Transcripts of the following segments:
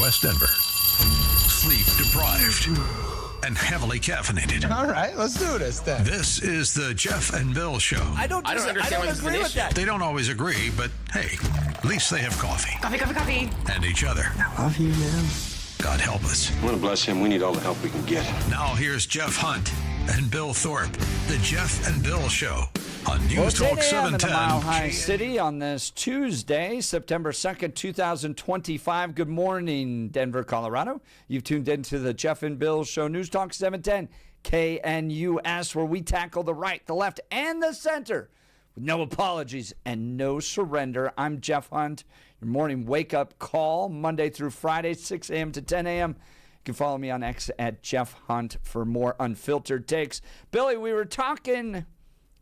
West Denver. Sleep deprived and heavily caffeinated. All right, let's do this then. This is the Jeff and Bill Show. I don't understand what agree with that. They don't always agree, but hey, at least they have coffee. Coffee. And each other. I love you, man. God help us. I want to bless him. We need all the help we can get. Now here's Jeff Hunt and Bill Thorpe. The Jeff and Bill Show on News Talk 10 a.m. in the 710. Mile High City on this Tuesday, September 2nd, 2025. Good morning, Denver, Colorado. You've tuned into the Jeff and Bill Show, News Talk 710, KNUS, where we tackle the right, the left, and the center with no apologies and no surrender. I'm Jeff Hunt. Your morning wake-up call, Monday through Friday, 6 a.m. to 10 a.m. You can follow me on X at Jeff Hunt for more unfiltered takes. Billy, we were talking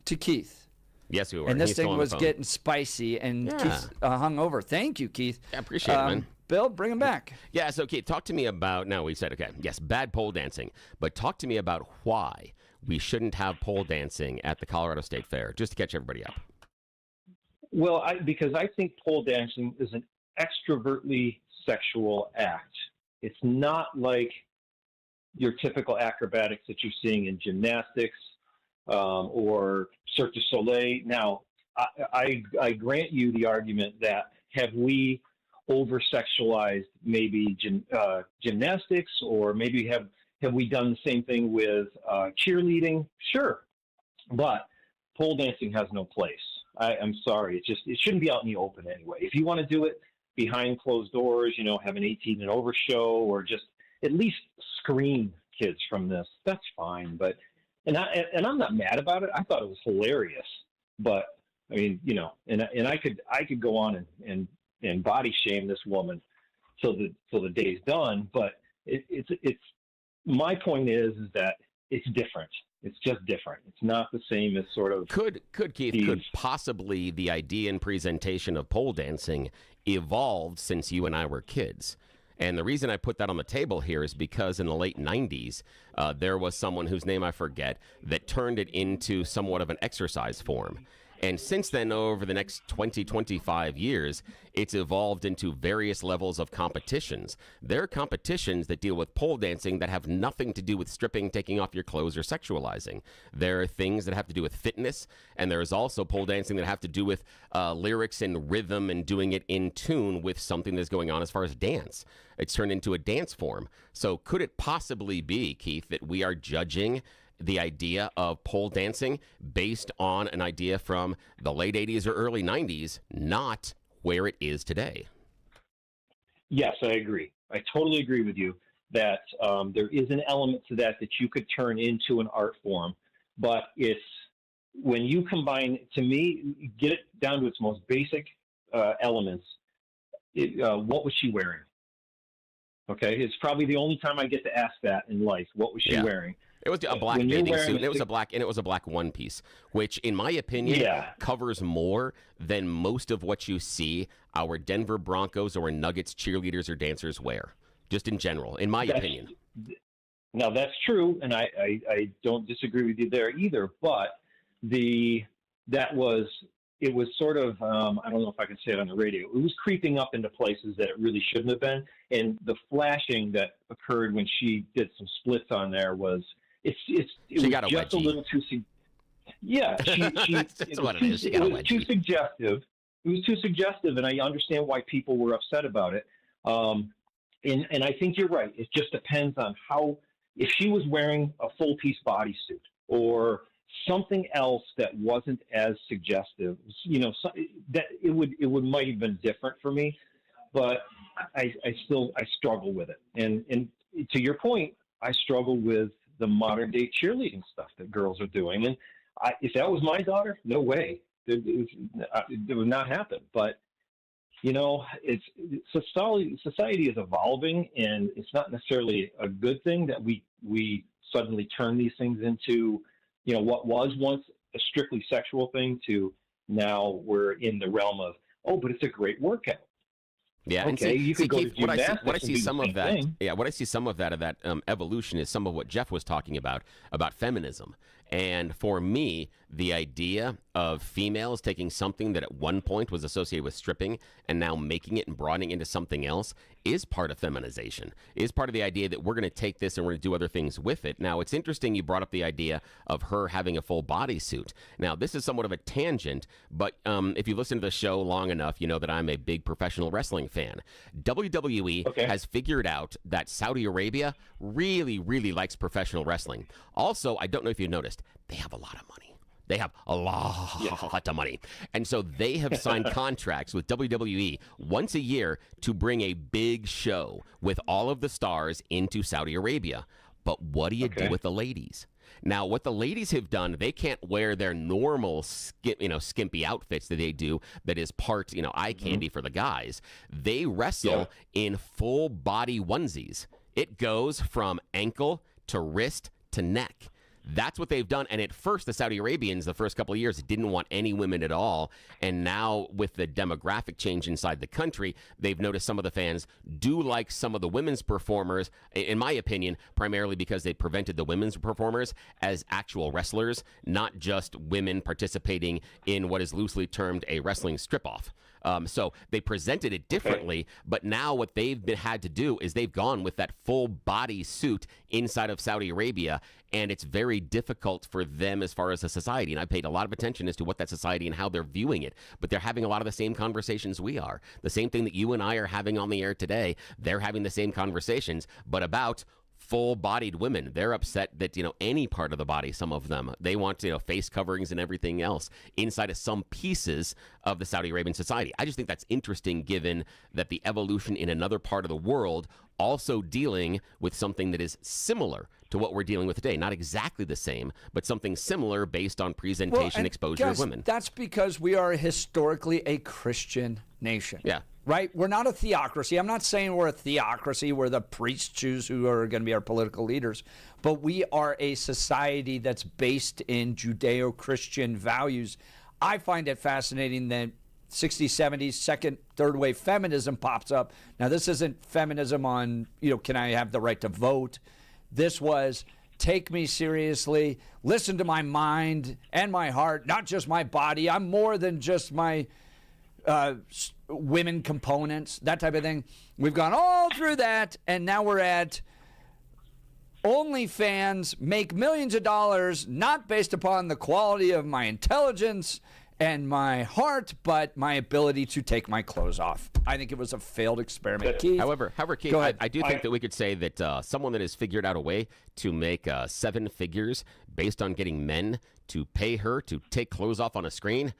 to Keith. Yes, we were. And this He's still thing on the was phone. getting spicy, and Keith hung over. Thank you, Keith. Yeah, appreciate it, man. Bill, bring him back. Yeah, so Keith, talk to me about, now we said, okay, yes, bad pole dancing, but talk to me about why we shouldn't have pole dancing at the Colorado State Fair, just to catch everybody up. Well, because I think pole dancing is an extrovertly sexual act. It's not like your typical acrobatics that you're seeing in gymnastics or Cirque du Soleil. Now, I grant you the argument that have we over-sexualized maybe gymnastics, or maybe have we done the same thing with cheerleading? Sure, but pole dancing has no place. I'm sorry. It shouldn't be out in the open anyway. If you want to do it behind closed doors, have an 18 and over show, or just at least screen kids from this, that's fine. But and I'm not mad about it. I thought it was hilarious. But I mean, and I could go on and body shame this woman till the day's done. But it's my point is that it's different. It's just different. It's not the same as sort of... Could Keith, could possibly the idea and presentation of pole dancing evolved since you and I were kids? And the reason I put that on the table here is because in the late 90s, there was someone whose name I forget that turned it into somewhat of an exercise form. And since then, over the next 20, 25 years, it's evolved into various levels of competitions. There are competitions that deal with pole dancing that have nothing to do with stripping, taking off your clothes, or sexualizing. There are things that have to do with fitness, and there's also pole dancing that have to do with lyrics and rhythm and doing it in tune with something that's going on as far as dance. It's turned into a dance form. So could it possibly be, Keith, that we are judging the idea of pole dancing based on an idea from the late 80s or early 90s, not where it is today? Yes, I agree. I totally agree with you that there is an element to that you could turn into an art form. But it's when you combine, to me, get it down to its most basic elements. What was she wearing? Okay, it's probably the only time I get to ask that in life. What was she wearing? It was a black bathing suit, and it was a black one piece, which, in my opinion, covers more than most of what you see our Denver Broncos or Nuggets cheerleaders or dancers wear, just in general, in my opinion. Now, that's true, and I don't disagree with you there either, but it was sort of, I don't know if I can say it on the radio, it was creeping up into places that it really shouldn't have been, and the flashing that occurred when she did some splits on there was... It was just a little too. Yeah, that's what it is. She got a wedgie. Too suggestive. It was too suggestive, and I understand why people were upset about it. And I think you're right. It just depends on how. If she was wearing a full piece bodysuit or something else that wasn't as suggestive, that it would might have been different for me. But I struggle with it. And to your point, I struggle with the modern day cheerleading stuff that girls are doing. And if that was my daughter, no way. It would not happen. But, society is evolving, and it's not necessarily a good thing that we suddenly turn these things into, what was once a strictly sexual thing to now we're in the realm of, but it's a great workout. Yeah, okay. And see, You could go Keith, to what I see some of that. thing. Yeah, what I see some of that evolution is some of what Jeff was talking about feminism And for me, the idea of females taking something that at one point was associated with stripping and now making it and broadening into something else is part of feminization, is part of the idea that we're going to take this and we're going to do other things with it. Now, it's interesting you brought up the idea of her having a full bodysuit. Now, this is somewhat of a tangent, but if you listen to the show long enough, you know that I'm a big professional wrestling fan. WWE has figured out that Saudi Arabia really, really likes professional wrestling. Also, I don't know if you noticed, they have a lot of money. They have a lot of money. And so they have signed contracts with WWE once a year to bring a big show with all of the stars into Saudi Arabia. But what do you do with the ladies? Now, what the ladies have done, they can't wear their normal skimpy outfits that they do that is part, eye candy for the guys. They wrestle in full body onesies. It goes from ankle to wrist to neck. That's what they've done. And at first, the Saudi Arabians, the first couple of years, didn't want any women at all. And now with the demographic change inside the country, they've noticed some of the fans do like some of the women's performers, in my opinion, primarily because they prevented the women's performers as actual wrestlers, not just women participating in what is loosely termed a wrestling strip-off. So they presented it differently, but now what they've had to do is they've gone with that full body suit inside of Saudi Arabia, and it's very difficult for them as far as a society. And I paid a lot of attention as to what that society and how they're viewing it, but they're having a lot of the same conversations we are. The same thing that you and I are having on the air today, they're having the same conversations, but about full-bodied women. They're upset that, any part of the body, some of them, they want, face coverings and everything else inside of some pieces of the Saudi Arabian society. I just think that's interesting given that the evolution in another part of the world also dealing with something that is similar to what we're dealing with today. Not exactly the same, but something similar based on presentation, exposure of women. That's because we are historically a Christian nation. Yeah. Right? We're not a theocracy. I'm not saying we're a theocracy where the priests choose who are going to be our political leaders, but we are a society that's based in Judeo-Christian values. I find it fascinating that 60s, 70s, second, third wave feminism pops up. Now, this isn't feminism on, can I have the right to vote? This was take me seriously, listen to my mind and my heart, not just my body. I'm more than just my women components, that type of thing. We've gone all through that, and now we're at OnlyFans, make millions of dollars, not based upon the quality of my intelligence and my heart, but my ability to take my clothes off. I think it was a failed experiment. Keith? However, Keith, I do think that we could say that someone that has figured out a way to make 7 figures based on getting men to pay her to take clothes off on a screen,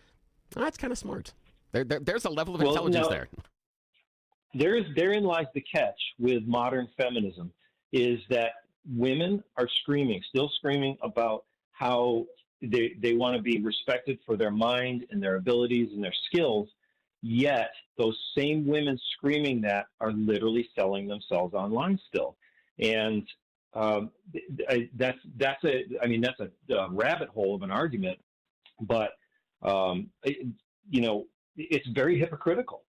that's kind of smart. There's a level of intelligence there. Therein lies the catch with modern feminism, is that women are still screaming about how they want to be respected for their mind and their abilities and their skills, yet those same women screaming that are literally selling themselves online still. And that's a rabbit hole of an argument, but it's very hypocritical.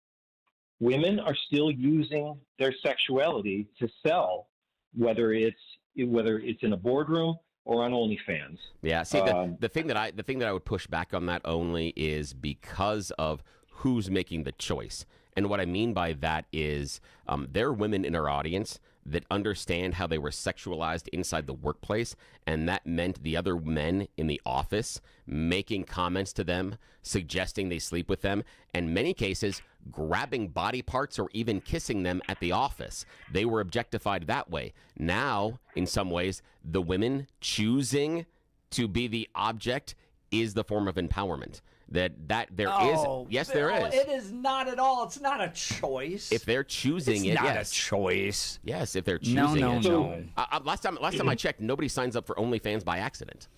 Women are still using their sexuality to sell, whether it's in a boardroom or on OnlyFans. Yeah. See, the thing that I would push back on that only is because of who's making the choice. And what I mean by that is there are women in our audience that understand how they were sexualized inside the workplace, and that meant the other men in the office making comments to them, suggesting they sleep with them, and in many cases grabbing body parts or even kissing them at the office. They were objectified that way. Now, in some ways, the women choosing to be the object is the form of empowerment. There is. It is not at all. It's not a choice. If they're choosing it's not a choice. Yes, if they're choosing it. No. Last time I checked, nobody signs up for OnlyFans by accident.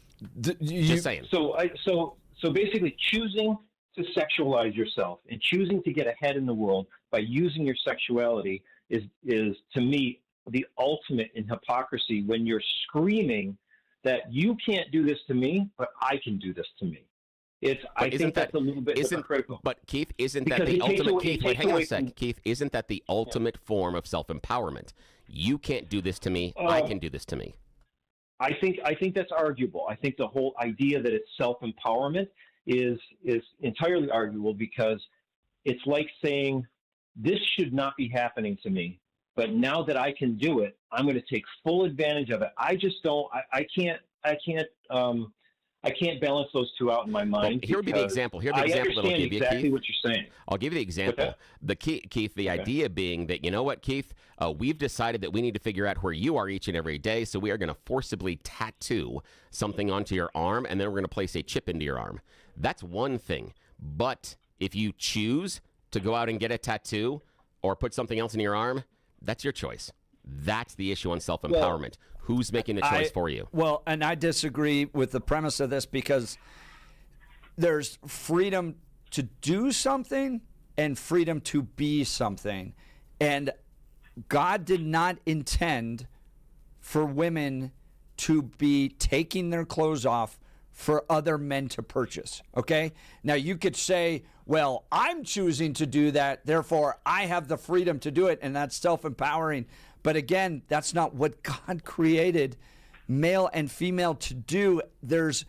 Just saying. So basically, choosing to sexualize yourself and choosing to get ahead in the world by using your sexuality is to me the ultimate in hypocrisy. When you're screaming that you can't do this to me, but I can do this to me. I think that's a little bit hypocritical. But Keith, isn't that the ultimate? Keith, wait, hang on a sec. Keith, isn't that the ultimate form of self-empowerment? You can't do this to me. I can do this to me. I think that's arguable. I think the whole idea that it's self-empowerment is entirely arguable, because it's like saying, this should not be happening to me, but now that I can do it, I'm going to take full advantage of it. I just don't. I can't balance those two out in my mind. Well, here would be the example. Here's the example that I'll give you, exactly Keith. what you're saying. I'll give you the example. Keith, the idea being that, you know what, Keith, we've decided that we need to figure out where you are each and every day, so we are going to forcibly tattoo something onto your arm, and then we're going to place a chip into your arm. That's one thing. But if you choose to go out and get a tattoo or put something else in your arm, that's your choice. That's the issue on self-empowerment. Who's making the choice for you? Well, and I disagree with the premise of this, because there's freedom to do something and freedom to be something. And God did not intend for women to be taking their clothes off for other men to purchase, okay? Now, you could say, well, I'm choosing to do that, therefore I have the freedom to do it, and that's self-empowering. But again, that's not what God created male and female to do. There's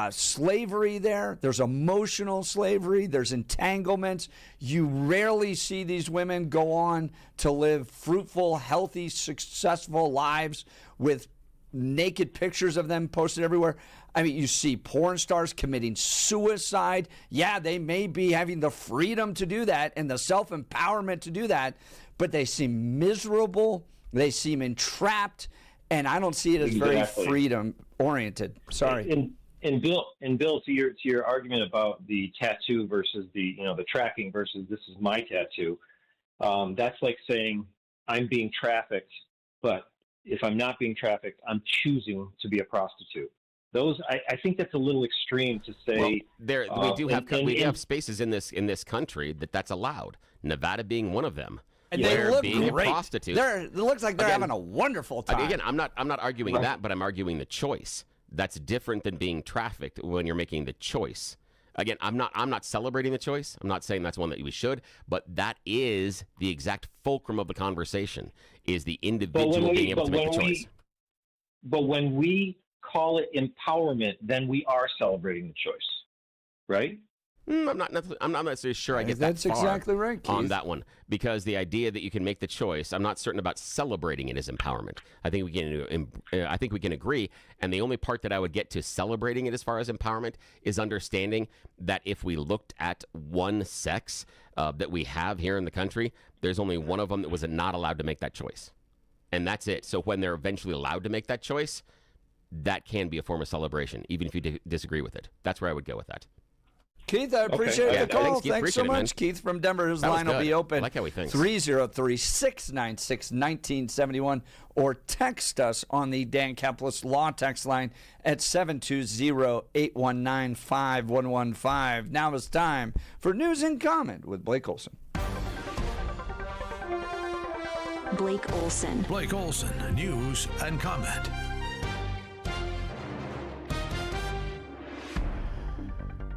slavery there. There's emotional slavery. There's entanglements. You rarely see these women go on to live fruitful, healthy, successful lives with naked pictures of them posted everywhere. I mean, you see porn stars committing suicide. Yeah, they may be having the freedom to do that and the self-empowerment to do that, but they seem miserable. They seem entrapped, and I don't see it as very freedom-oriented. Sorry. And Bill, to your argument about the tattoo versus the tracking versus this is my tattoo, that's like saying I'm being trafficked, but if I'm not being trafficked, I'm choosing to be a prostitute. Those, I think that's a little extreme to say. Well, we do have spaces in this country that's allowed. Nevada being one of them. And they look being great. A prostitute. It looks like they're having a wonderful time. Again, I'm not arguing that, but I'm arguing the choice. That's different than being trafficked when you're making the choice. Again, I'm not celebrating the choice. I'm not saying that's one that we should, but that is the exact fulcrum of the conversation, is the individual being able to make the choice. But when we call it empowerment, then we are celebrating the choice, right? I'm not necessarily sure I get That's that far exactly right, Keith. on that one, because the idea that you can make the choice, I'm not certain about celebrating it as empowerment. I think we can agree, and the only part that I would get to celebrating it as far as empowerment is understanding that if we looked at one sex that we have here in the country, there's only one of them that was not allowed to make that choice, and that's it. So when they're eventually allowed to make that choice, that can be a form of celebration, even if you disagree with it. That's where I would go with that. Keith, I appreciate the call. Thanks, so Keith. much. Keith from Denver. His line will be open. I like how he thinks. 303-696-1971, or text us on the Dan Caplis Law text line at 720-819-5115. Now it's time for News and Comment with Blake Olson. Blake Olson. Blake Olson, News and Comment.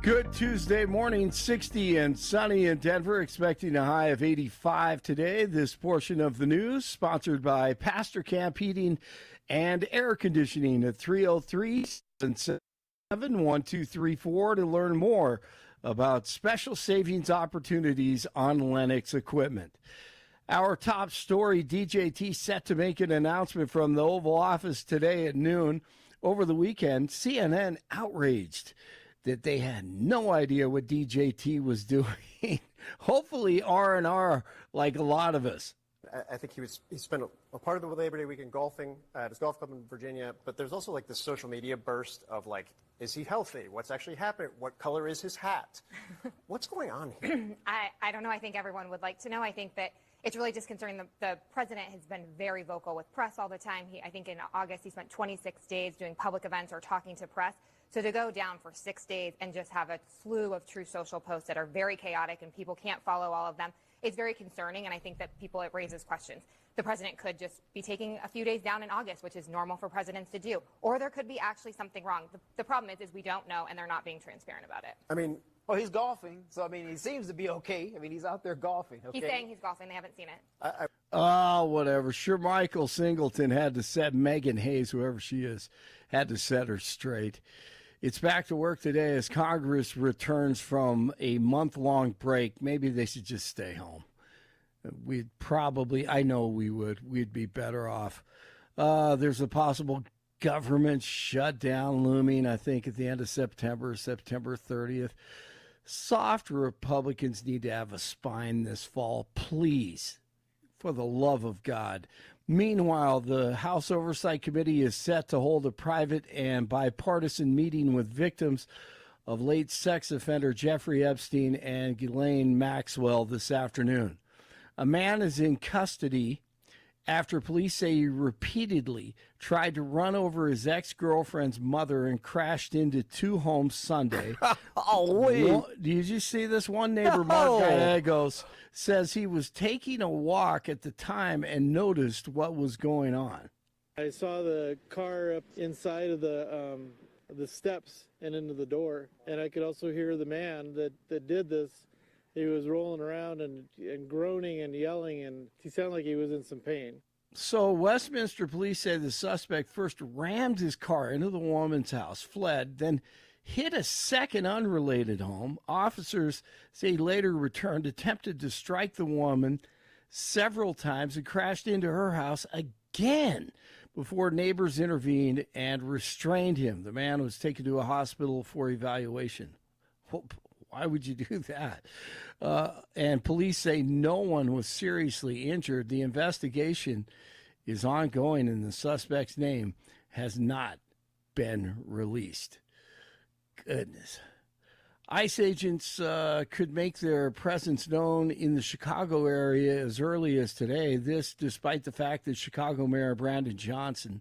Good Tuesday morning, 60 and sunny in Denver, expecting a high of 85 today. This portion of the news sponsored by Pastor Camp Heating and Air Conditioning at 303-777-1234 to learn more about special savings opportunities on Lennox equipment. Our top story, DJT set to make an announcement from the Oval Office today at noon. Over the weekend, CNN outraged that they had no idea what DJT was doing. Hopefully R&R, like a lot of us. I think he spent a part of the Labor Day weekend golfing at his golf club in Virginia, but there's also like this social media burst of like, is he healthy? What's actually happening? What color is his hat? What's going on here? I don't know. I think everyone would like to know. I think that it's really disconcerting. The president has been very vocal with press all the time. I think in August he spent 26 days doing public events or talking to press. So to go down for 6 days and just have a slew of true social posts that are very chaotic and people can't follow all of them, it's very concerning, and I think that it raises questions. The president could just be taking a few days down in August, which is normal for presidents to do, or there could be actually something wrong. The problem is we don't know, and they're not being transparent about it. I mean, well, he's golfing, so I mean, he seems to be okay. I mean, he's out there golfing. Okay? He's saying he's golfing. They haven't seen it. Oh, whatever. Sure, Michael Singleton had to set Megan Hayes, whoever she is, had to set her straight. It's back to work today as Congress returns from a month-long break. Maybe they should just stay home. I know we'd be better off. There's a possible government shutdown looming, I think, at the end of September 30th. Soft Republicans need to have a spine this fall, please, for the love of God. Meanwhile, the House Oversight Committee is set to hold a private and bipartisan meeting with victims of late sex offender Jeffrey Epstein and Ghislaine Maxwell this afternoon. A man is in custody after police say he repeatedly tried to run over his ex-girlfriend's mother and crashed into two homes Sunday. Did you see this? One neighbor, Mark Gallegos, says he was taking a walk at the time and noticed what was going on. I saw the car up inside of the steps and into the door, and I could also hear the man that did this. He was rolling around and groaning and yelling, and he sounded like he was in some pain. So Westminster police say the suspect first rammed his car into the woman's house, fled, then hit a second unrelated home. Officers say he later returned, attempted to strike the woman several times, and crashed into her house again before neighbors intervened and restrained him. The man was taken to a hospital for evaluation. Why would you do that? And police say no one was seriously injured. The investigation is ongoing, and the suspect's name has not been released. Goodness. ICE agents could make their presence known in the Chicago area as early as today. This despite the fact that Chicago Mayor Brandon Johnson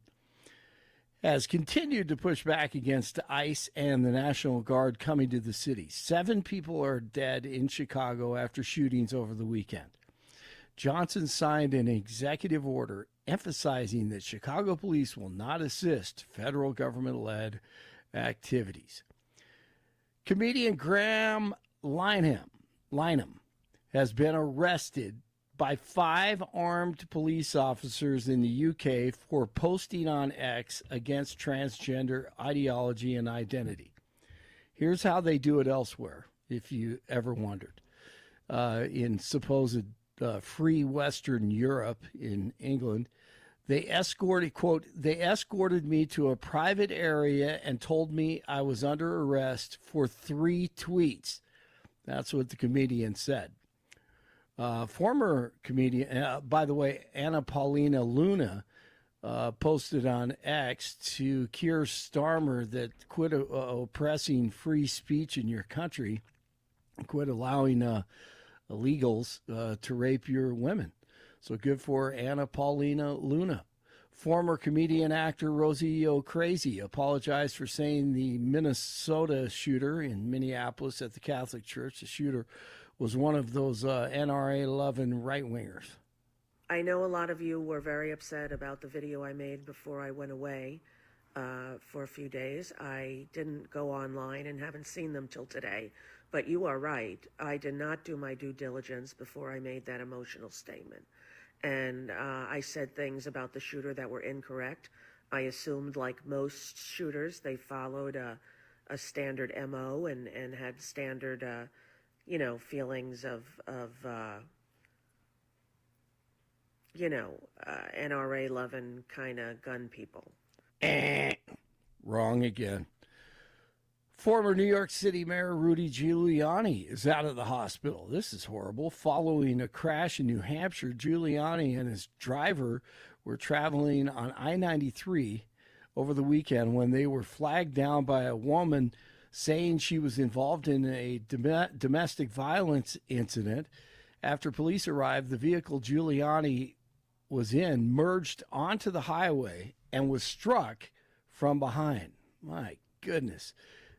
has continued to push back against ICE and the National Guard coming to the city. 7 people are dead in Chicago after shootings over the weekend. Johnson signed an executive order emphasizing that Chicago police will not assist federal government-led activities. Comedian Graham Lynham has been arrested by 5 armed police officers in the UK for posting on X against transgender ideology and identity. Here's how they do it elsewhere, if you ever wondered. In supposed free Western Europe, in England, they escorted, quote, they escorted me to a private area and told me I was under arrest for 3 tweets. That's what the comedian said. Former comedian, by the way, Anna Paulina Luna, posted on X to Keir Starmer that quit oppressing free speech in your country, quit allowing illegals to rape your women. So good for Anna Paulina Luna. Former comedian actor Rosie O'Crazy apologized for saying the Minnesota shooter in Minneapolis at the Catholic Church, the shooter, was one of those NRA-loving right-wingers. I know a lot of you were very upset about the video I made before I went away for a few days. I didn't go online and haven't seen them till today. But you are right. I did not do my due diligence before I made that emotional statement. And I said things about the shooter that were incorrect. I assumed, like most shooters, they followed a standard MO and had standard feelings of NRA-loving kind of gun people. Wrong again. Former New York City Mayor Rudy Giuliani is out of the hospital. This is horrible. Following a crash in New Hampshire, Giuliani and his driver were traveling on I-93 over the weekend when they were flagged down by a woman saying she was involved in a domestic violence incident. After police arrived, the vehicle Giuliani was in merged onto the highway and was struck from behind. My goodness.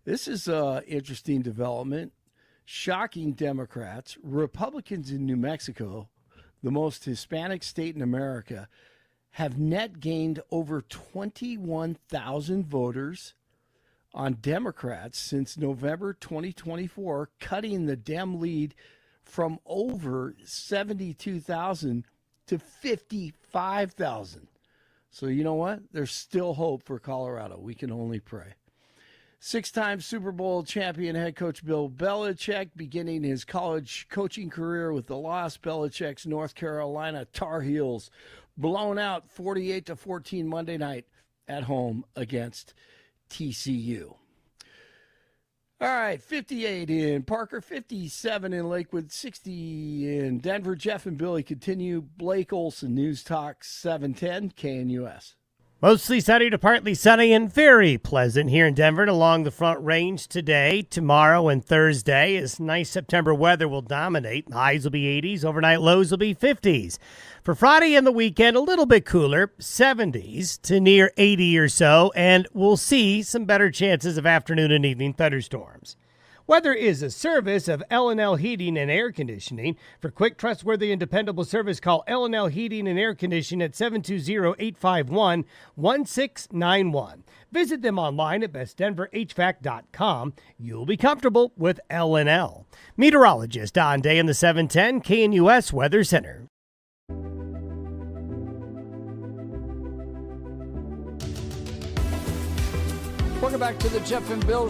This is an interesting development. Shocking Democrats. Republicans in New Mexico, the most Hispanic state in America, have net gained over 21,000 voters on Democrats since November 2024, cutting the Dem lead from over 72,000 to 55,000. So you know what? There's still hope for Colorado. We can only pray. 6-time Super Bowl champion head coach Bill Belichick beginning his college coaching career with the loss. Belichick's North Carolina Tar Heels blown out 48-14 Monday night at home against TCU. All right, 58 in Parker, 57 in Lakewood, 60 in Denver. Jeff and Billy continue. Blake Olson, News Talk 710 KNUS. Mostly sunny to partly sunny and very pleasant here in Denver and along the Front Range today, tomorrow, and Thursday. As nice September weather will dominate. Highs will be 80s, overnight lows will be 50s. For Friday and the weekend, a little bit cooler, 70s to near 80 or so, and we'll see some better chances of afternoon and evening thunderstorms. Weather is a service of L&L Heating and Air Conditioning. For quick, trustworthy, and dependable service, call L&L Heating and Air Conditioning at 720-851-1691. Visit them online at bestdenverhvac.com. You'll be comfortable with L&L. Meteorologist Don Day in the 710 KNUS Weather Center. Welcome back to the Jeff and Bill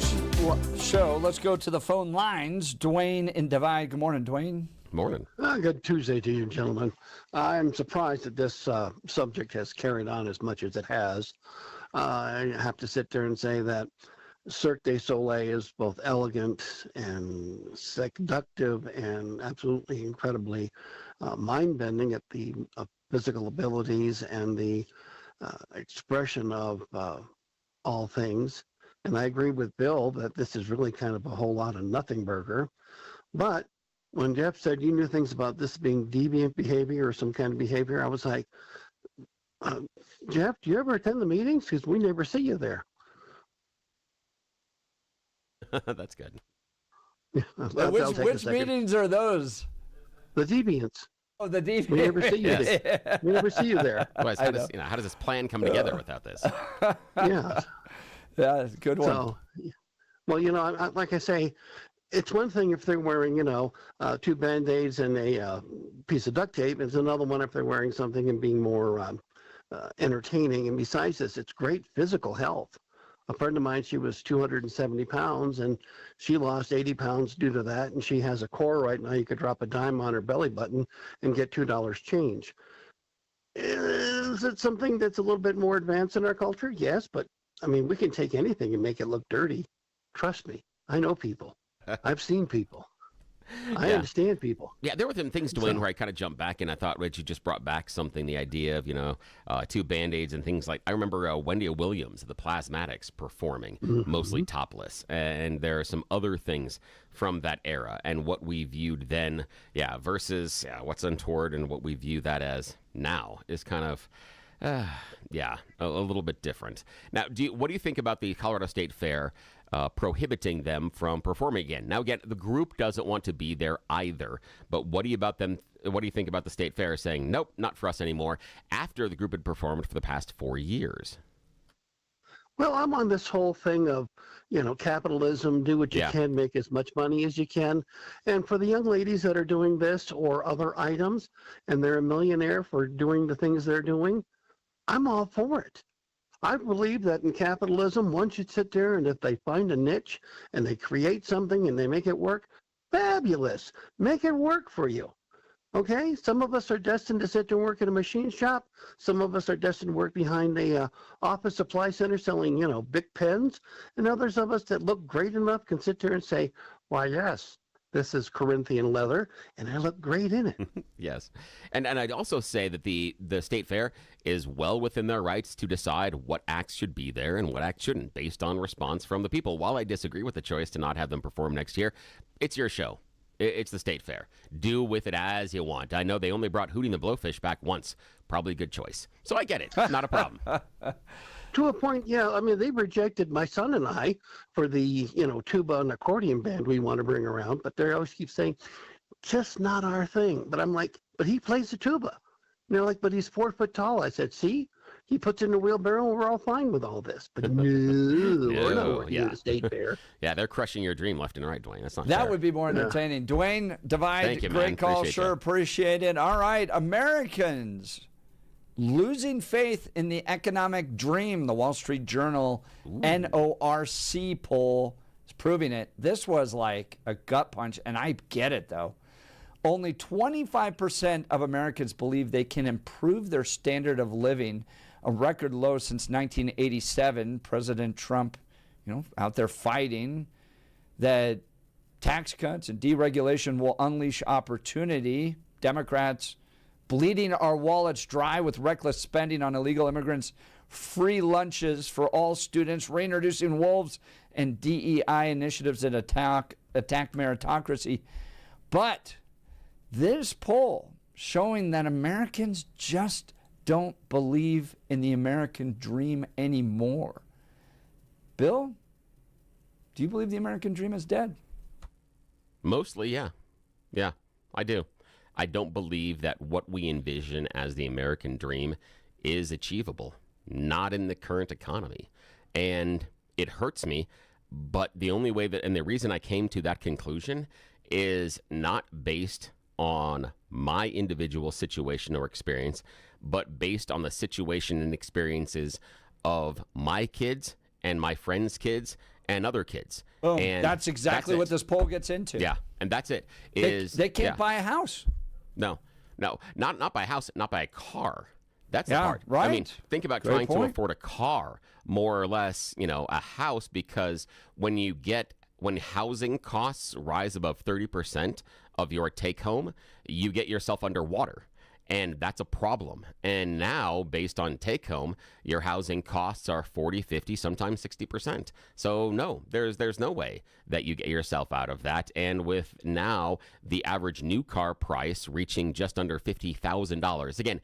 Show. Let's go to the phone lines. Dwayne in Divide. Good morning, Dwayne. Morning. Good Tuesday to you, gentlemen. I'm surprised that this subject has carried on as much as it has. I have to sit there and say that Cirque du Soleil is both elegant and seductive and absolutely incredibly mind-bending at the physical abilities and the expression of all things. And I agree with Bill that this is really kind of a whole lot of nothing burger. But when Jeff said you knew things about this being deviant behavior or some kind of behavior, I was like, Jeff, do you ever attend the meetings? Because we never see you there. That's good. Which meetings are those? The deviants. Oh, the deviants. We never see you there. We never see you there. Otherwise, how does this plan come together without this? Yeah. Yeah, good one. So, well, like I say, it's one thing if they're wearing, 2 Band-Aids and a piece of duct tape. It's another one if they're wearing something and being more entertaining. And besides this, it's great physical health. A friend of mine, she was 270 pounds, and she lost 80 pounds due to that. And she has a core right now. You could drop a dime on her belly button and get $2 change. Is it something that's a little bit more advanced in our culture? Yes, but I mean, we can take anything and make it look dirty. Trust me. I know people. I've seen people. I understand people. Yeah, there were some things, Dwayne, where I kind of jumped back and I thought, Rich, you just brought back something, the idea of, 2 Band-Aids and things like, I remember Wendy Williams, the Plasmatics, performing, mostly topless. And there are some other things from that era and what we viewed then, versus what's untoward and what we view that as now is kind of, a little bit different. Now, what do you think about the Colorado State Fair prohibiting them from performing again? Now, again, the group doesn't want to be there either. But what do you think about the State Fair saying, nope, not for us anymore, after the group had performed for the past 4 years? Well, I'm on this whole thing of, capitalism, do what you can, make as much money as you can. And for the young ladies that are doing this or other items, and they're a millionaire for doing the things they're doing, I'm all for it. I believe that in capitalism, once you sit there and if they find a niche and they create something and they make it work, fabulous. Make it work for you. Okay? Some of us are destined to sit there and work in a machine shop. Some of us are destined to work behind a office supply center selling, big pens. And others of us that look great enough can sit there and say, why, yes, this is Corinthian leather, and I look great in it. Yes. And I'd also say that the State Fair is well within their rights to decide what acts should be there and what acts shouldn't, based on response from the people. While I disagree with the choice to not have them perform next year, it's your show. It's the State Fair. Do with it as you want. I know they only brought Hootie and the Blowfish back once. Probably a good choice. So I get it. Not a problem. To a point, I mean, they rejected my son and I for the, tuba and accordion band we want to bring around, but they always keep saying, just not our thing. But I'm like, but he plays the tuba. And they're like, but he's 4 foot tall. I said, see, he puts it in a wheelbarrow, and we're all fine with all this. But no, we're not working yeah. at the state fair. Yeah, they're crushing your dream left and right, Dwayne. That's not That fair. would be more entertaining. Dwayne Divide, Thank you, great man. call. Appreciate Sure, you. appreciate it. All right, Americans losing faith in the economic dream. The Wall Street Journal NORC poll is proving it. This was like a gut punch, and I get it, though. Only 25% of Americans believe they can improve their standard of living, a record low since 1987. President Trump, out there fighting that tax cuts and deregulation will unleash opportunity. Democrats bleeding our wallets dry with reckless spending on illegal immigrants, free lunches for all students, reintroducing wolves, and DEI initiatives that attack meritocracy. But this poll showing that Americans just don't believe in the American dream anymore. Bill, do you believe the American dream is dead? Mostly, yeah. Yeah, I do. I don't believe that what we envision as the American dream is achievable, not in the current economy. And it hurts me, but the only way and the reason I came to that conclusion is not based on my individual situation or experience, but based on the situation and experiences of my kids and my friends' kids and other kids. Oh, and that's exactly what this poll gets into. Yeah, and that's it. They can't buy a house. No, not by a house, not by a car. That's the Yeah, part. right. I mean, think about Great trying to point. afford a car, more or less, a house, because when housing costs rise above 30% of your take home, you get yourself underwater. And that's a problem. And now, based on take home, your housing costs are 40, 50, sometimes 60%. So no, there's no way that you get yourself out of that. And with now the average new car price reaching just under $50,000, again,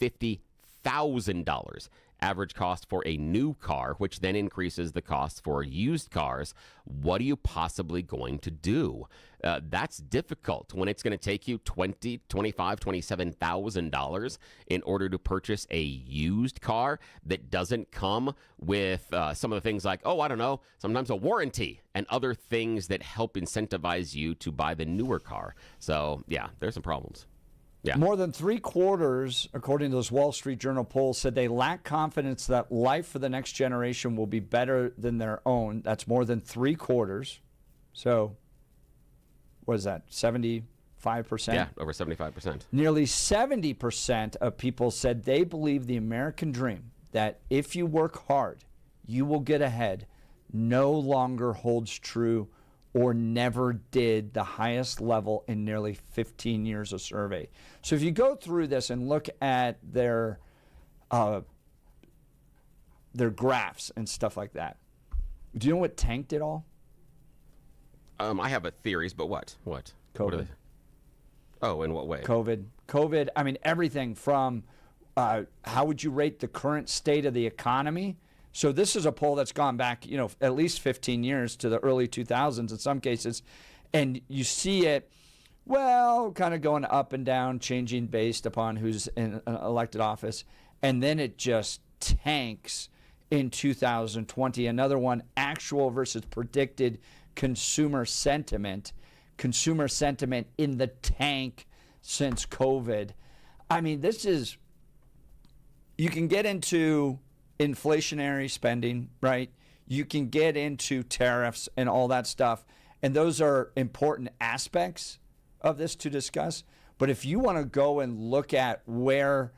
$50,000 average cost for a new car, which then increases the cost for used cars. What are you possibly going to do? That's difficult when it's going to take you $20,000, $25,000, $27,000 in order to purchase a used car that doesn't come with some of the things like, sometimes a warranty and other things that help incentivize you to buy the newer car. So yeah, there's some problems. Yeah. More than 3/4, according to this Wall Street Journal poll, said they lack confidence that life for the next generation will be better than their own. That's more than 3/4. So, what is that, 75%? Yeah, over 75%. Nearly 70% of people said they believe the American dream, that if you work hard, you will get ahead, no longer holds true or never did, the highest level in nearly 15 years of survey. So if you go through this and look at their graphs and stuff like that, do you know what tanked it all? I have theories, but what? What? COVID. What are they? Oh, in what way? COVID. I mean, everything from how would you rate the current state of the economy? So this is a poll that's gone back, at least 15 years to the early 2000s in some cases. And you see it, kind of going up and down, changing based upon who's in an elected office. And then it just tanks in 2020. Another one, actual versus predicted consumer sentiment. Consumer sentiment in the tank since COVID. I mean, you can get into inflationary spending, right? You can get into tariffs and all that stuff. And those are important aspects of this to discuss. But if you want to go and look at where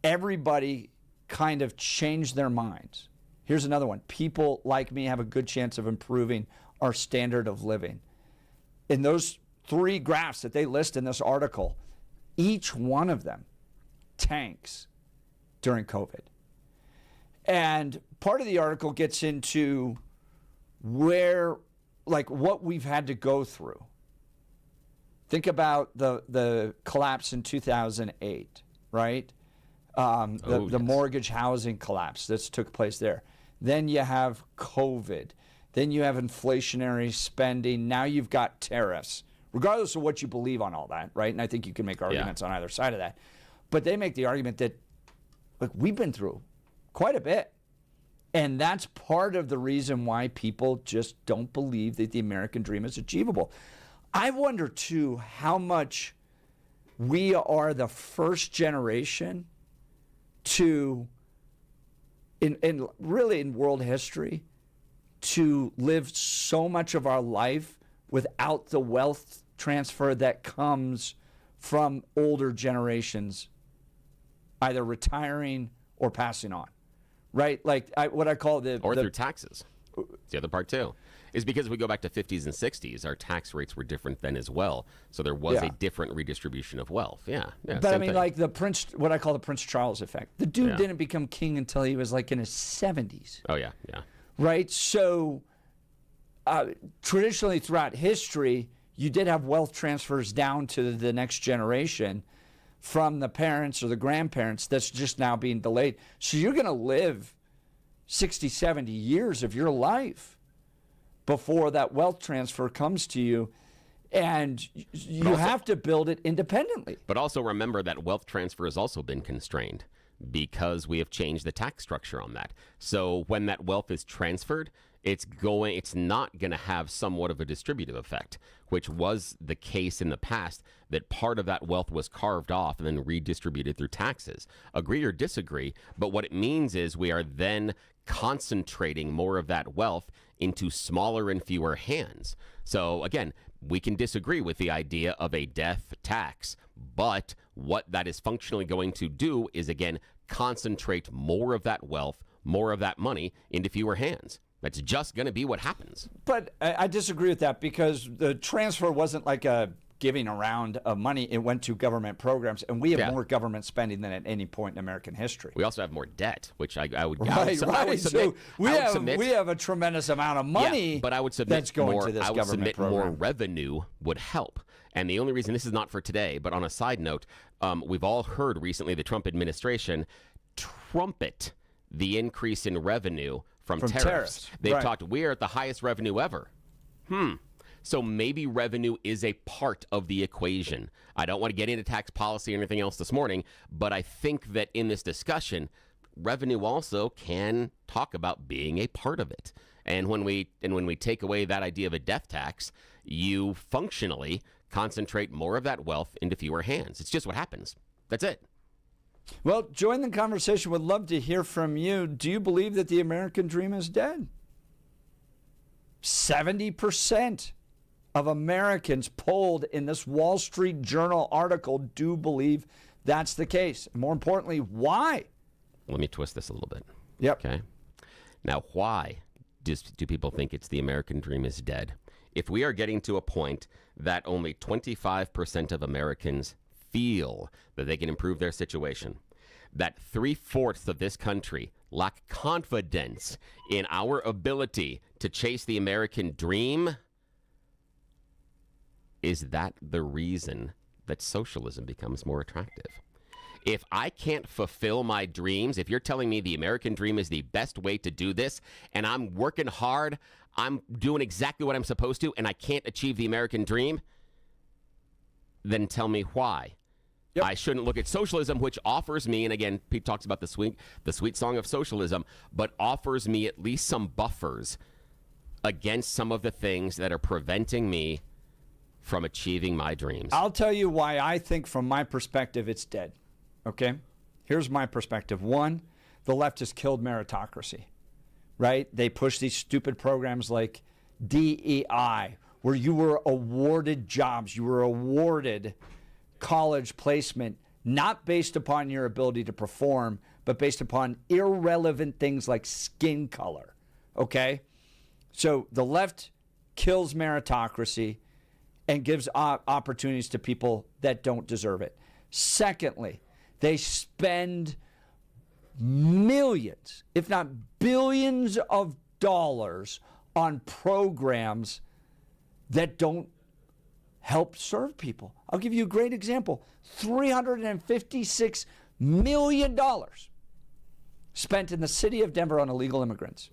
everybody kind of changed their minds, here's another one. People like me have a good chance of improving our standard of living. In those 3 graphs that they list in this article, each one of them tanks during COVID. And part of the article gets into what we've had to go through. Think about the collapse in 2008, right? The mortgage housing collapse that took place there. Then you have COVID. Then you have inflationary spending. Now you've got tariffs, regardless of what you believe on all that, right? And I think you can make arguments on either side of that. But they make the argument that, look, we've been through quite a bit. And that's part of the reason why people just don't believe that the American dream is achievable. I wonder, too, how much we are the first generation to, really in world history, to live so much of our life without the wealth transfer that comes from older generations either retiring or passing on, right? Like what I call through taxes. It's the other part too. Is because if we go back to 50s and 60s, our tax rates were different then as well. So there was a different redistribution of wealth. Yeah. But I mean, like what I call the Prince Charles effect. The dude didn't become king until he was like in his 70s. Oh, yeah. Right? So traditionally throughout history, you did have wealth transfers down to the next generation from the parents or the grandparents. That's just now being delayed. So you're going to live 60, 70 years of your life before that wealth transfer comes to you. And you have to build it independently. But also remember that wealth transfer has also been constrained because we have changed the tax structure on that. So when that wealth is transferred, it's not going to have somewhat of a distributive effect, which was the case in the past, that part of that wealth was carved off and then redistributed through taxes. Agree or disagree, but what it means is we are then concentrating more of that wealth into smaller and fewer hands. So again, we can disagree with the idea of a death tax, but what that is functionally going to do is, again, concentrate more of that wealth, more of that money into fewer hands. That's just going to be what happens. But I disagree with that because the transfer wasn't like a giving around of money. It went to government programs, and we have more government spending than at any point in American history. We also have more debt, which I would right. submit. So we have a tremendous amount of money. But I would submit that's going to this government program. More revenue would help. And the only reason, this is not for today, but on a side note, we've all heard recently the Trump administration trumpet the increase in revenue from tariffs. They've talked, we are at the highest revenue ever. So maybe revenue is a part of the equation. I don't want to get into tax policy or anything else this morning, but I think that in this discussion, revenue also can talk about being a part of it. And when we take away that idea of a death tax, you functionally concentrate more of that wealth into fewer hands. It's just what happens. That's it. Well, join the conversation. Would love to hear from you. Do you believe that the American dream is dead? 70% of Americans polled in this Wall Street Journal article do believe that's the case. More importantly, why? Let me twist this a little bit. Yep. Okay. Now, why do people think it's the American dream is dead? If we are getting to a point that only 25% of Americans feel that they can improve their situation, that 3/4 of this country lack confidence in our ability to chase the American dream, is that the reason that socialism becomes more attractive? If I can't fulfill my dreams, if you're telling me the American dream is the best way to do this, and I'm working hard, I'm doing exactly what I'm supposed to, and I can't achieve the American dream, then tell me why. Yep. I shouldn't look at socialism, which offers me, and again, Pete talks about the sweet song of socialism, but offers me at least some buffers against some of the things that are preventing me from achieving my dreams. I'll tell you why I think, from my perspective, it's dead. Okay? Here's my perspective. One, the left has killed meritocracy, right? They push these stupid programs like DEI, where you were awarded jobs, you were awarded college placement, not based upon your ability to perform, but based upon irrelevant things like skin color, okay? So the left kills meritocracy and gives opportunities to people that don't deserve it. Secondly, they spend millions, if not billions of dollars on programs that don't help serve people. I'll give you a great example. $356 million spent in the city of Denver on illegal immigrants.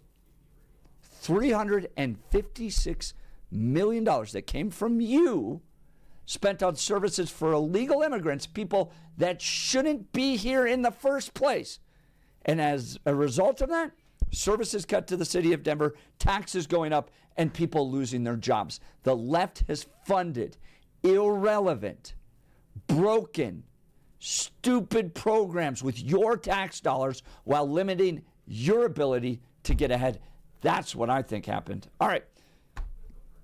$356 million that came from you, spent on services for illegal immigrants, people that shouldn't be here in the first place. And as a result of that, services cut to the city of Denver, taxes going up, and people losing their jobs. The left has funded irrelevant, broken, stupid programs with your tax dollars while limiting your ability to get ahead. That's what I think happened. All right.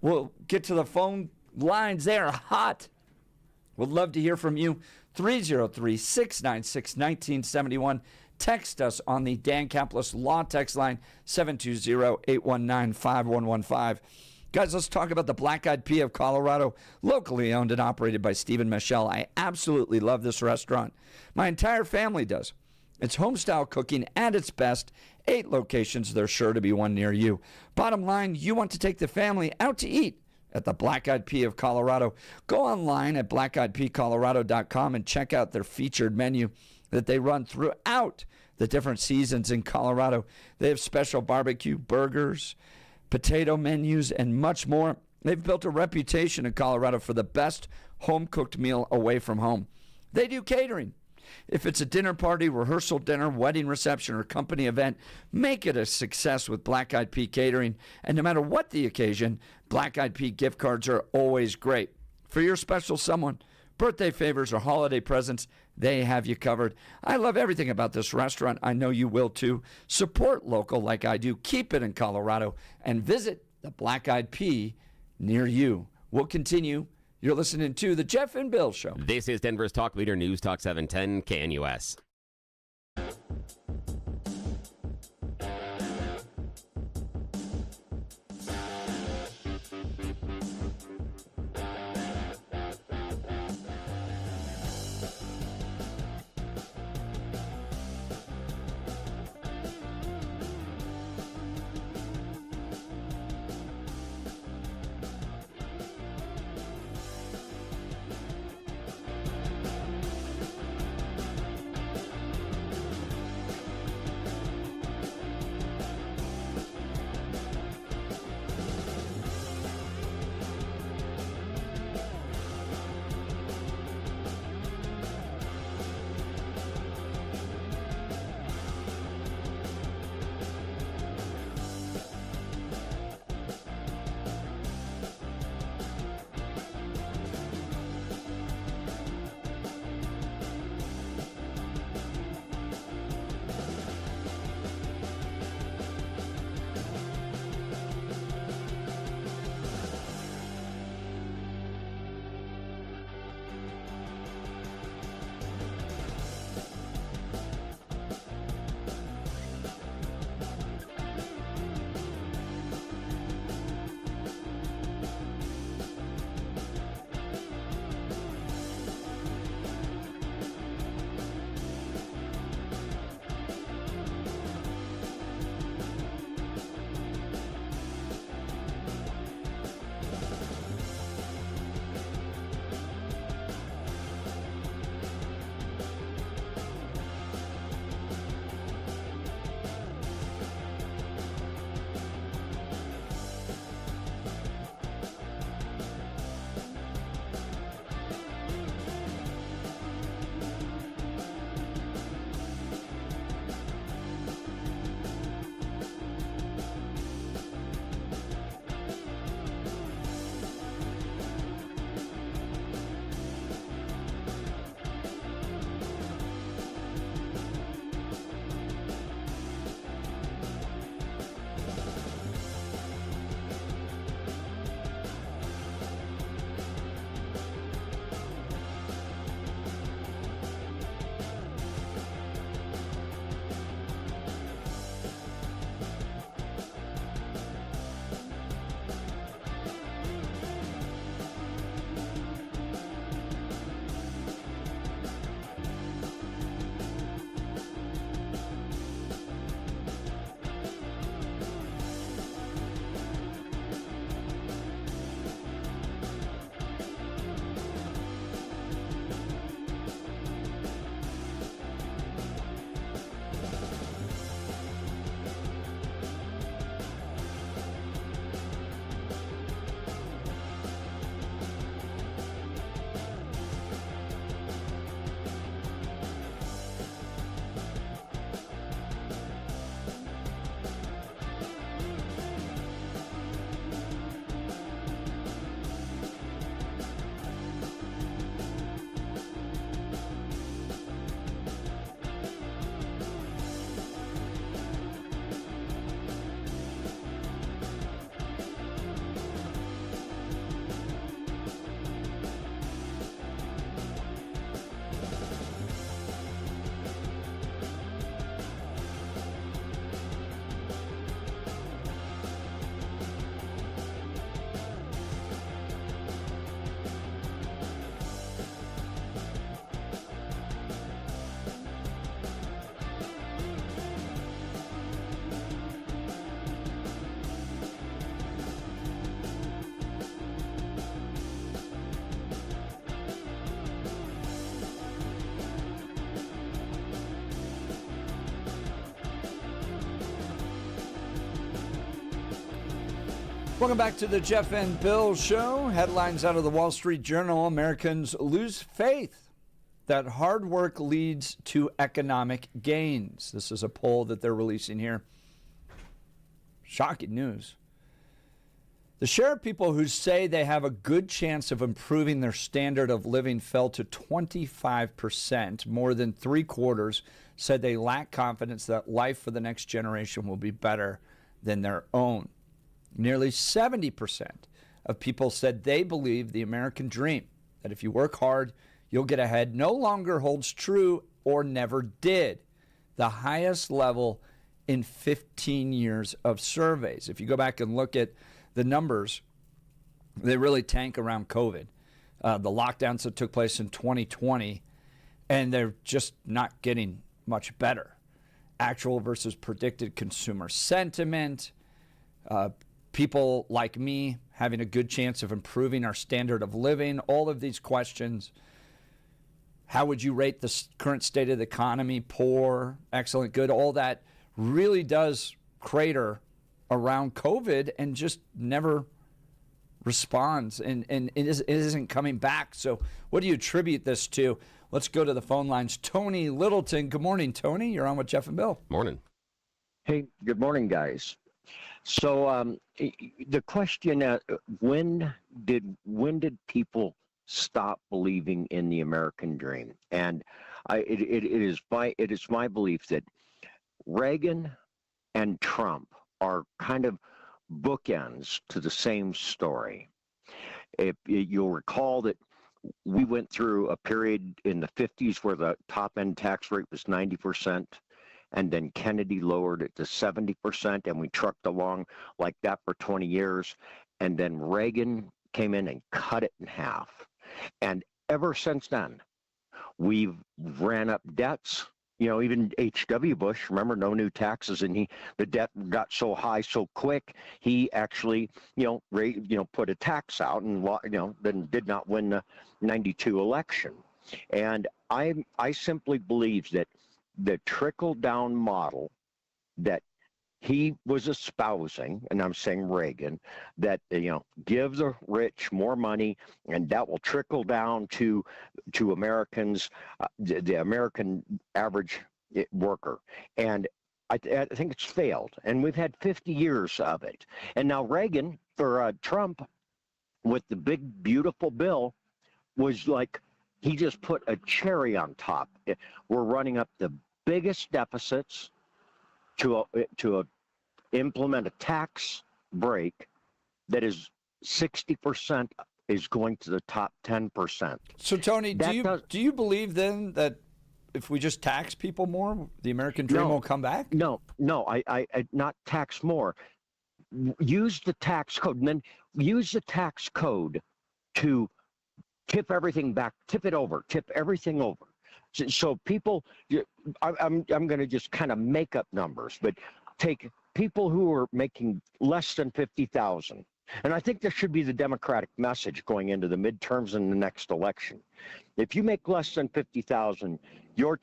We'll get to the phone lines. They are hot. Would love to hear from you. 303-696-1971. Text us on the Dan Caplis Law text line, 720-819-5115. Guys, let's talk about the Black Eyed Pea of Colorado, locally owned and operated by Stephen Michelle. I absolutely love this restaurant. My entire family does. It's home-style cooking at its best. 8 locations. There's sure to be one near you. Bottom line, you want to take the family out to eat at the Black Eyed Pea of Colorado. Go online at blackeyedpeacolorado.com and check out their featured menu that they run throughout the different seasons in Colorado. They have special barbecue burgers, potato menus, and much more. They've built a reputation in Colorado for the best home-cooked meal away from home. They do catering. If it's a dinner party, rehearsal dinner, wedding reception, or company event, make it a success with Black Eyed Pea Catering. And no matter what the occasion, Black Eyed Pea gift cards are always great. For your special someone, birthday favors, or holiday presents, they have you covered. I love everything about this restaurant. I know you will too. Support local like I do. Keep it in Colorado. And visit the Black Eyed Pea near you. We'll continue. You're listening to The Jeff and Bill Show. This is Denver's Talk Leader, News Talk 710 KNUS. Welcome back to the Jeff and Bill Show. Headlines out of the Wall Street Journal. Americans lose faith that hard work leads to economic gains. This is a poll that they're releasing here. Shocking news. The share of people who say they have a good chance of improving their standard of living fell to 25%. More than 3/4 said they lack confidence that life for the next generation will be better than their own. Nearly 70% of people said they believe the American dream, that if you work hard, you'll get ahead, no longer holds true or never did. The highest level in 15 years of surveys. If you go back and look at the numbers, they really tank around COVID. The lockdowns that took place in 2020, and they're just not getting much better. Actual versus predicted consumer sentiment, people like me having a good chance of improving our standard of living, all of these questions. How would you rate the current state of the economy? Poor, excellent, good, all that really does crater around COVID and just never responds and it isn't coming back. So what do you attribute this to? Let's go to the phone lines. Tony Littleton. Good morning, Tony. You're on with Jeff and Bill. Morning. Hey, good morning, guys. So the question: when did people stop believing in the American dream? And it is my belief that Reagan and Trump are kind of bookends to the same story. If you'll recall that we went through a period in the 50s where the top end tax rate was 90%. And then Kennedy lowered it to 70%, and we trucked along like that for 20 years. And then Reagan came in and cut it in half. And ever since then, we've ran up debts. You know, even H.W. Bush, remember, no new taxes, and the debt got so high so quick, he actually, put a tax out and, then did not win the 92 election. And I simply believe that the trickle-down model that he was espousing, and I'm saying Reagan, that, give the rich more money, and that will trickle down to Americans, the American average worker. And I think it's failed, and we've had 50 years of it. And now Reagan, or Trump, with the big, beautiful bill, was like, he just put a cherry on top. We're running up the biggest deficits to implement a tax break that is 60% is going to the top 10%. So Tony, do you believe then that if we just tax people more, the American dream will come back? No, I not tax more. Use the tax code, and then use the tax code to tip everything back, tip everything over. So people, I'm going to just kind of make up numbers, but take people who are making less than $50,000, and I think this should be the Democratic message going into the midterms and the next election. If you make less than $50,000, your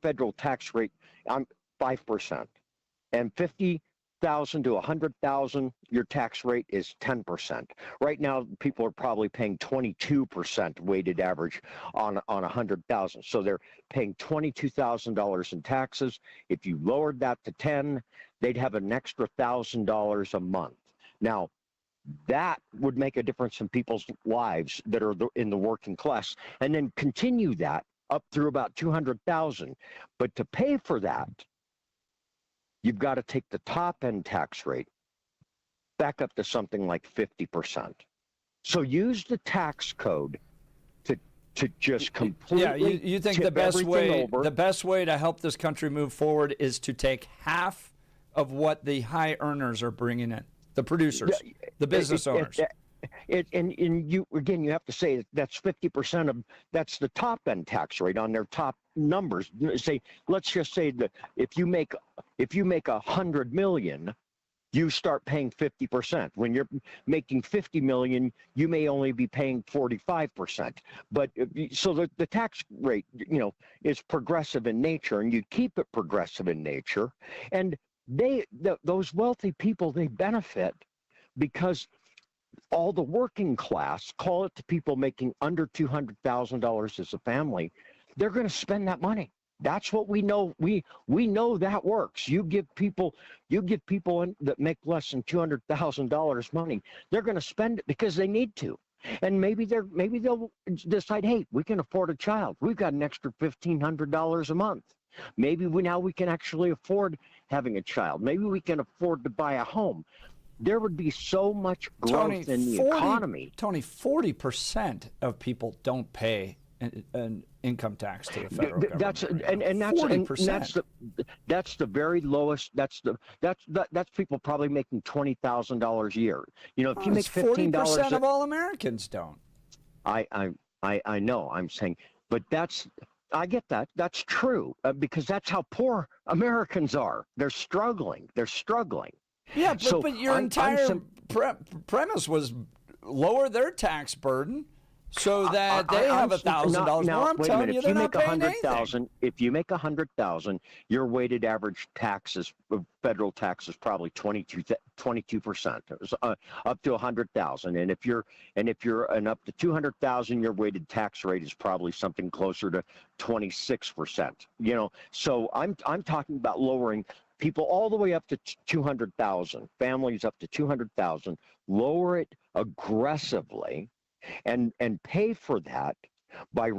federal tax rate, 5%, and $50,000 to $100,000, your tax rate is 10%. Right now, people are probably paying 22% weighted average on $100,000. So they're paying $22,000 in taxes. If you lowered that to 10, they'd have an extra $1,000 a month. Now, that would make a difference in people's lives that are in the working class, and then continue that up through about 200,000. But to pay for that, you've got to take the top end tax rate back up to something like 50%. So use the tax code to just completely. Yeah, you think the best way to help this country move forward is to take half of what the high earners are bringing in, the producers, the business owners. And you have to say that's 50% of, that's the top end tax rate on their top numbers. Let's just say that if you make 100 million, you start paying 50%. When you're making 50 million, you may only be paying 45%. But so the tax rate, is progressive in nature, and you keep it progressive in nature. And those wealthy people, they benefit because all the working class, call it the people making under $200,000 as a family, they're going to spend that money. That's what we know. We know that works. You give people that make less than $200,000 money, they're going to spend it because they need to. And maybe they'll decide, hey, we can afford a child. We've got an extra $1,500 a month. Maybe we can actually afford having a child. Maybe we can afford to buy a home. There would be so much growth in the economy. Tony, 40% of people don't pay an income tax to the federal government. That's the very lowest. That's people probably making $20,000 a year. You know, if you make $15, 40% of all Americans don't. I know. I'm saying, but I get that. That's true because that's how poor Americans are. They're struggling. Yeah, but your entire premise was lower their tax burden so that they have $1,000 more. I'm telling you, they're not paying anything. If you make $100,000, your weighted average taxes, federal tax is probably 22%. It was up to $100,000, and if you're up to $200,000, your weighted tax rate is probably something closer to 26%. You know, so I'm talking about lowering people all the way up to 200,000, families up to 200,000, lower it aggressively, and pay for that by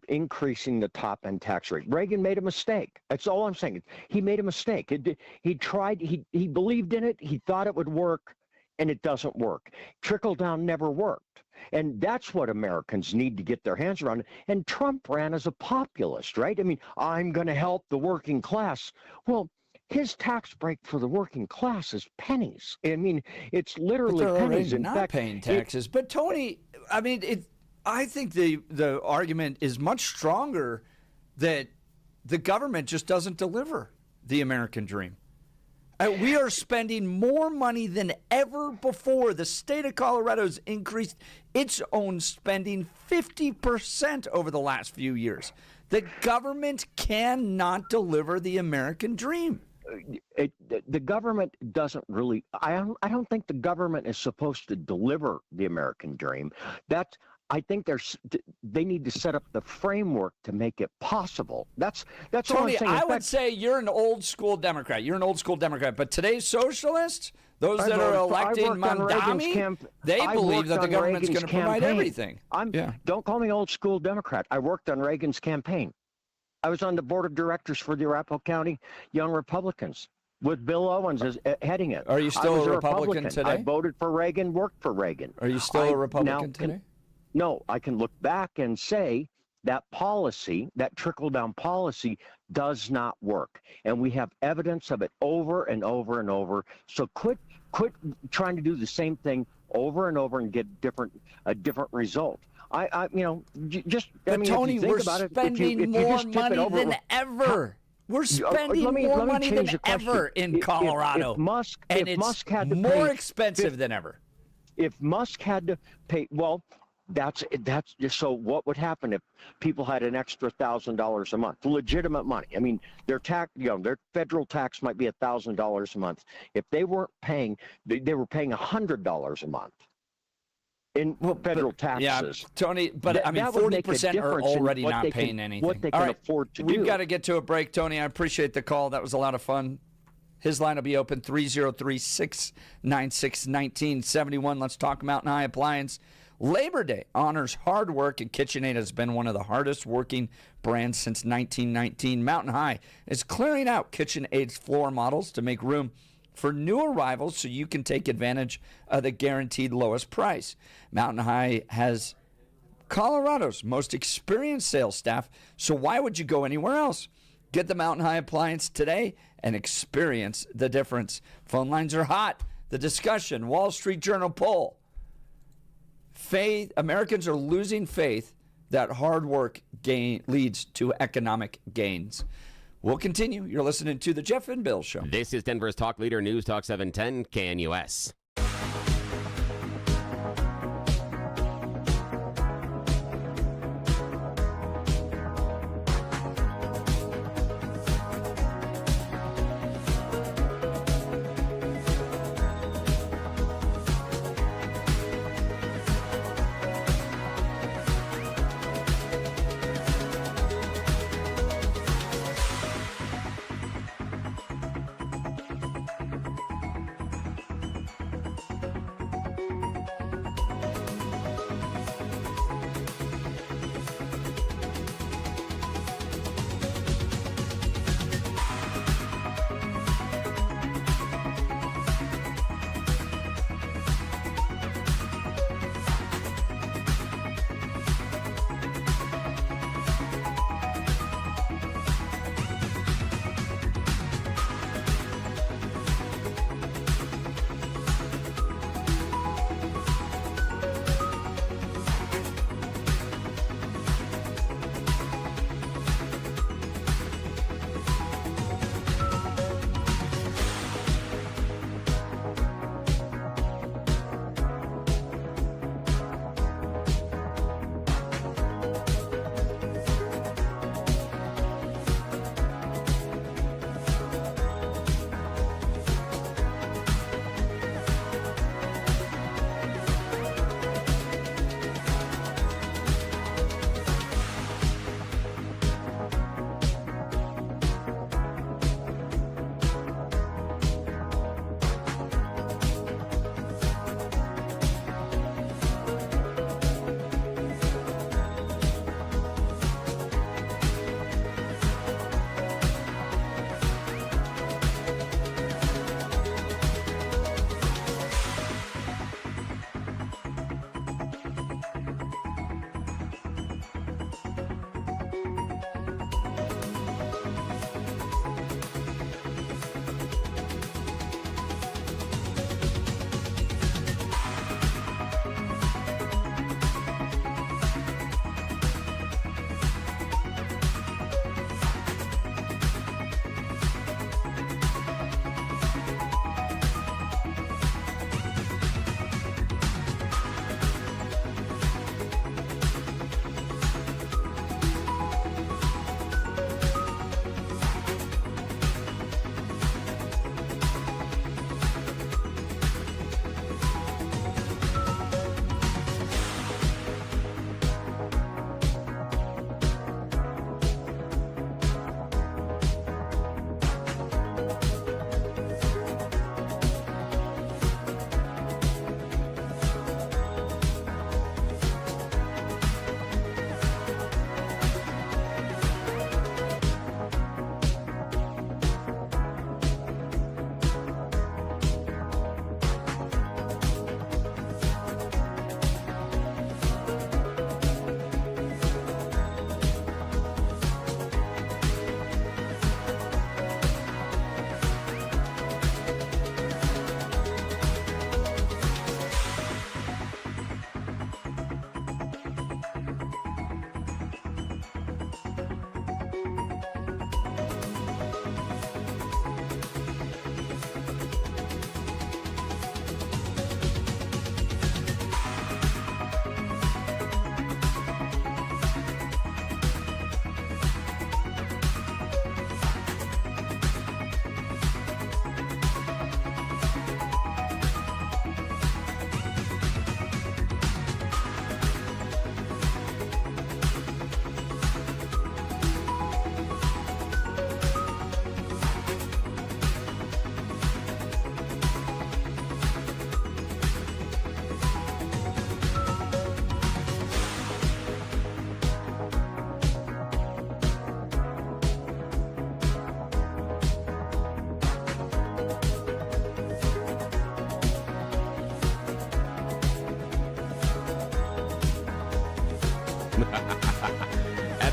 increasing the top end tax rate. Reagan made a mistake. That's all I'm saying. He made a mistake. He tried. He believed in it. He thought it would work, and it doesn't work. Trickle down never worked. And that's what Americans need to get their hands around. And Trump ran as a populist, right? I mean, I'm going to help the working class. Well, his tax break for the working class is pennies. I mean, it's literally pennies. In fact, paying taxes. But Tony, I mean, I think the argument is much stronger that the government just doesn't deliver the American dream. We are spending more money than ever before. The state of Colorado's increased its own spending 50% over the last few years. The government cannot deliver the American dream. The government doesn't really. I don't think the government is supposed to deliver the American dream. I think they need to set up the framework to make it possible. That's Tony, all I'm saying. I would say you're an old school Democrat. But today's socialists, those that are electing Mamdani, they believe that the government's going to provide everything. Don't call me old school Democrat. I worked on Reagan's campaign. I was on the board of directors for the Arapahoe County Young Republicans with Bill Owens as heading it. Are you still a Republican today? I voted for Reagan, worked for Reagan. Are you still a Republican today? No, I can look back and say that policy, that trickle-down policy, does not work. And we have evidence of it over and over and over. So quit trying to do the same thing over and over and get a different result. Tony, we're spending more money than ever. We're spending more money than ever in Colorado, and it's more expensive than ever. If Musk had to pay, well, that's just so. What would happen if people had an extra $1,000 a month, legitimate money? I mean, their federal tax might be $1,000 a month. If they weren't paying, they were paying $100 a month in federal taxes. Yeah, Tony, but I mean, 40% are already not paying anything. What they can afford to do. We've got to get to a break, Tony. I appreciate the call. That was a lot of fun. His line will be open, 303-696-1971. Let's talk Mountain High Appliance. Labor Day honors hard work, and KitchenAid has been one of the hardest working brands since 1919. Mountain High is clearing out KitchenAid's floor models to make room for new arrivals so you can take advantage of the guaranteed lowest price. Mountain High has Colorado's most experienced sales staff, so why would you go anywhere else? Get the Mountain High appliance today and experience the difference. Phone lines are hot. The discussion, Wall Street Journal poll. Americans are losing faith that hard work leads to economic gains. We'll continue. You're listening to The Jeff and Bill Show. This is Denver's talk leader, News Talk 710 KNUS.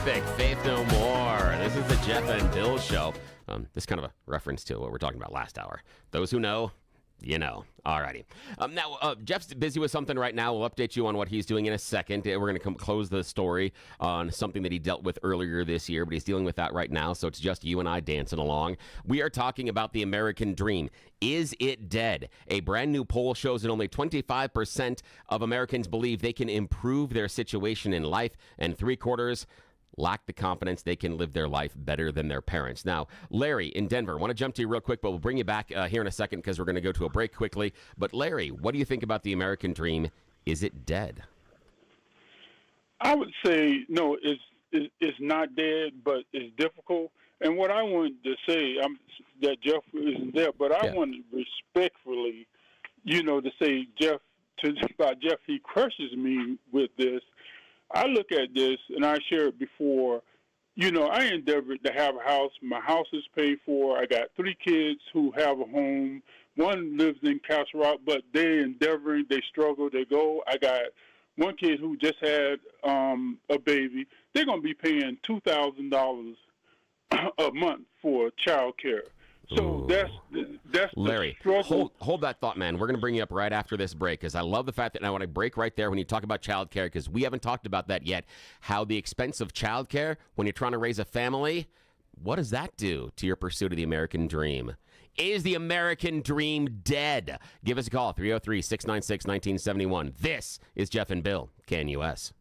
Terrific. Faith No More. This is the Jeff and Bill Show. This is kind of a reference to what we were talking about last hour. Those who know, you know. Alrighty. Now, Jeff's busy with something right now. We'll update you on what he's doing in a second. We're going to close the story on something that he dealt with earlier this year, but he's dealing with that right now, so it's just you and I dancing along. We are talking about the American dream. Is it dead? A brand new poll shows that only 25% of Americans believe they can improve their situation in life, and 3/4 lack the confidence they can live their life better than their parents. Now, Larry in Denver, I want to jump to you real quick, but we'll bring you back here in a second because we're going to go to a break quickly. But Larry, what do you think about the American dream? Is it dead? I would say no, it's not dead, but it's difficult. And what I wanted to say, that Jeff isn't there, but I wanted respectfully, to say about Jeff, he crushes me with this. I look at this, and I shared before, I endeavored to have a house. My house is paid for. I got 3 kids who have a home. One lives in Castle Rock, but they're endeavoring. They struggle. They go. I got one kid who just had a baby. They're going to be paying $2,000 a month for child care. So that's Larry, hold that thought, man. We're going to bring you up right after this break because I love the fact that I want to break right there when you talk about child care because we haven't talked about that yet. How the expense of child care when you're trying to raise a family, what does that do to your pursuit of the American dream? Is the American dream dead? Give us a call, 303-696-1971. This is Jeff and Bill, KNUS.